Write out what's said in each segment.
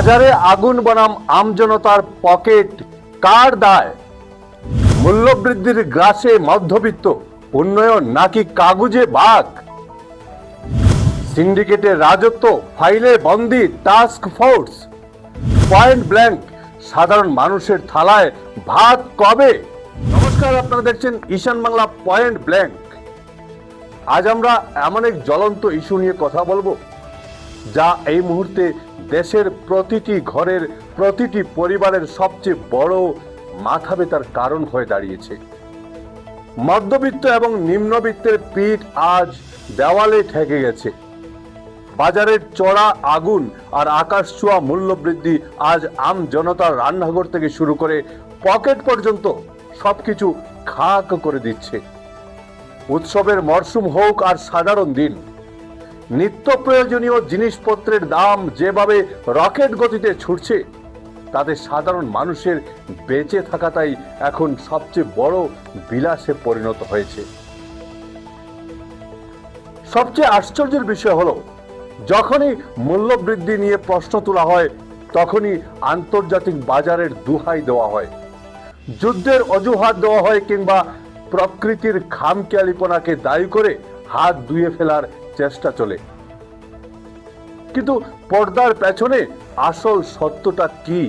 বাজারে আগুন বনাম আমজনতার পকেট কার দায়? মূল্যবৃদ্ধির গ্রাসে মধ্যবিত্ত, উন্নয়ন নাকি কাগুজে বাঘ? সিন্ডিকেটের রাজত্ব, ফাইলে বন্দি টাস্ক ফোর্স, পয়েন্ট ব্ল্যাঙ্ক সাধারণ মানুষের থালায় ভাত কবে? নমস্কার, আপনারা দেখছেন ঈশান বাংলা পয়েন্ট ব্ল্যাঙ্ক। আজ আমরা এমন এক জ্বলন্ত ইস্যু নিয়ে কথা বলবো যা এই মুহূর্তে দেশের প্রতিটি ঘরের, প্রতিটি পরিবারের সবচেয়ে বড় মাথা ব্যথার কারণ হয়ে দাঁড়িয়েছে। মধ্যবিত্ত এবং নিম্নবিত্তের পিঠ আজ দেওয়ালে ঠেকে গেছে। বাজারের চড়া আগুন আর আকাশ ছোঁয়া মূল্যবৃদ্ধি আজ আম জনতার রান্নাঘর থেকে শুরু করে পকেট পর্যন্ত সবকিছু খাক করে দিচ্ছে। উৎসবের মরশুম হোক আর সাধারণ দিন, নিত্য প্রয়োজনীয় জিনিসপত্রের দাম যেভাবে রকেট গতিতে ছুটছে, তাতে সাধারণ মানুষের বেঁচে থাকাটাই এখন সবচেয়ে বড় বিলাসে পরিণত হয়েছে। সবচেয়ে আশ্চর্যের বিষয় হলো, যখনই মূল্যবৃদ্ধি নিয়ে প্রশ্ন তোলা হয় তখনই আন্তর্জাতিক বাজারের দোহাই দেওয়া হয়, যুদ্ধের অজুহাত দেওয়া হয় কিংবা প্রকৃতির খামখেয়ালিপনাকে দায়ী করে হাত ধুয়ে ফেলার চেষ্টা চলে। কিন্তু পর্দার পেছনে আসল সত্যটা কি?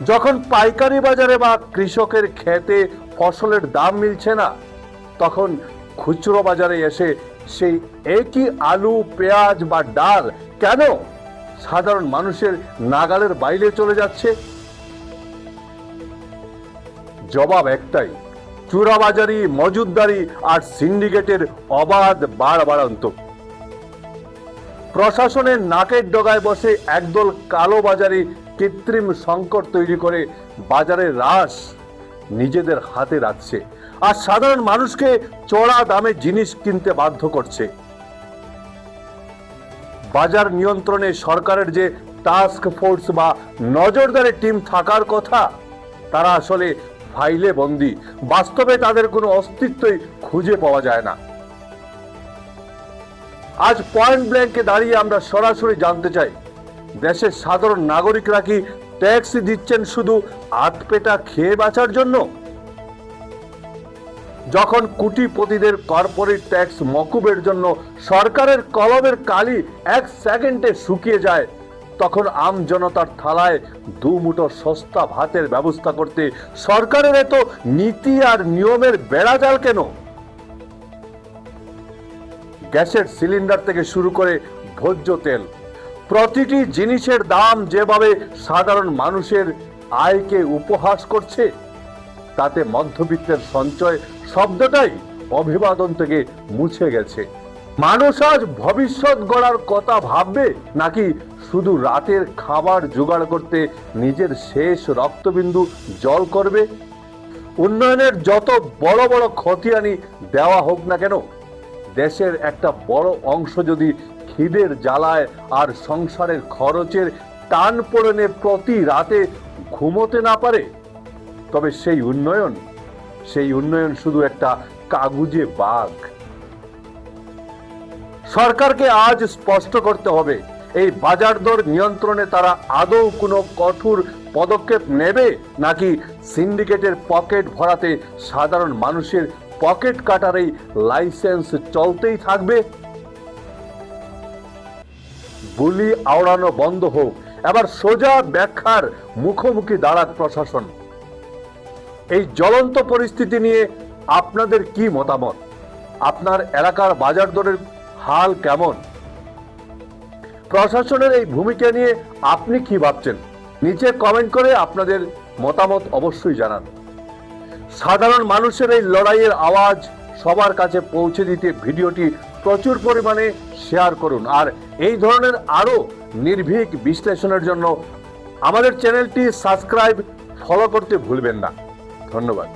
যখন পাইকারি বাজারে বা কৃষকের ক্ষেতে ফসলের দাম মিলছে না, তখন খুচরো বাজারে এসে সেই একই আলু, পেঁয়াজ বা ডাল কেন সাধারণ মানুষের নাগালের বাইরে চলে যাচ্ছে? জবাব একটাই, চোরাবাজারি, মজুতদারি আর সিন্ডিকেটের অবাধ বাড়বাড়ন্ত। প্রশাসনের নাকের ডগায় বসে একদল কালোবাজারি কৃত্রিম সংকট তৈরি করে বাজারের রাশ নিজেদের হাতে রাখছে আর সাধারণ মানুষকে চড়া দামে জিনিস কিনতে বাধ্য করছে। বাজার নিয়ন্ত্রণে সরকারের যে টাস্ক ফোর্স বা নজরদারি টিম থাকার কথা, তারা আসলে ফাইলে বন্দি। বাস্তবে তাদের কোনো অস্তিত্বই খুঁজে পাওয়া যায় না। আজ পয়েন্ট ব্ল্যাঙ্কে দাঁড়িয়ে আমরা সরাসরি জানতে চাই, দেশের সাধারণ নাগরিকরা কি ট্যাক্স দিচ্ছেন শুধু আধপেটা খেয়ে বাঁচার জন্য? যখন কোটিপতিদের কর্পোরেট ট্যাক্স মকুবের জন্য সরকারের কলমের কালি এক সেকেন্ডে শুকিয়ে যায়, তখন আম জনতার থালায় দুমুঠো সস্তা ভাতের ব্যবস্থা করতে সরকারের এত নীতি আর নিয়মের বেড়াজাল কেন? গ্যাসের সিলিন্ডার থেকে শুরু করে ভোজ্য তেল, প্রতিটি জিনিসের দাম যেভাবে সাধারণ মানুষের আয়কে উপহাস করছে, তাতে মধ্যবিত্তের সঞ্চয় শব্দটাই অভিবাদন থেকে মুছে গেছে। মানুষ আজ ভবিষ্যৎ গড়ার কথা ভাববে নাকি শুধু রাতের খাবার জোগাড় করতে নিজের শেষ রক্তবিন্দু জল করবে? উন্নয়নের যত বড় বড় খতিয়ানি দেওয়া হোক না কেন, দেশের একটা বড় অংশ যদি খিদের জ্বালায় আর সংসারের খরচের টান পড়ে প্রতি রাতে ঘুমোতে না পারে, তবে সেই উন্নয়ন শুধু একটা কাগুজে বাঘ। সরকারকে আজ স্পষ্ট করতে হবে, এই বাজার দর নিয়ন্ত্রণে তারা আদৌ কোনো কঠোর পদক্ষেপ নেবে নাকি সিন্ডিকেটের পকেট ভরাতে সাধারণ মানুষের পকেট কাটার এই লাইসেন্স চলতেই থাকবে? বুলি আওড়ানো বন্ধ হোক, এবার সোজা ব্যাখ্যার মুখোমুখি দাঁড়াক প্রশাসন। এই জ্বলন্ত পরিস্থিতি নিয়ে আপনাদের কি মতামত? আপনার এলাকার বাজার দরের হাল কেমন? প্রশাসনের এই ভূমিকা নিয়ে আপনি কি ভাবছেন? নিচে কমেন্ট করে আপনাদের মতামত অবশ্যই জানান। সাধারণ মানুষের এই লড়াইয়ের আওয়াজ সবার কাছে পৌঁছে দিতে ভিডিওটি প্রচুর পরিমাণে শেয়ার করুন। আর এই ধরনের আরো নির্ভীক বিশ্লেষণের জন্য আমাদের চ্যানেলটি সাবস্ক্রাইব, ফলো করতে ভুলবেন না। ধন্যবাদ।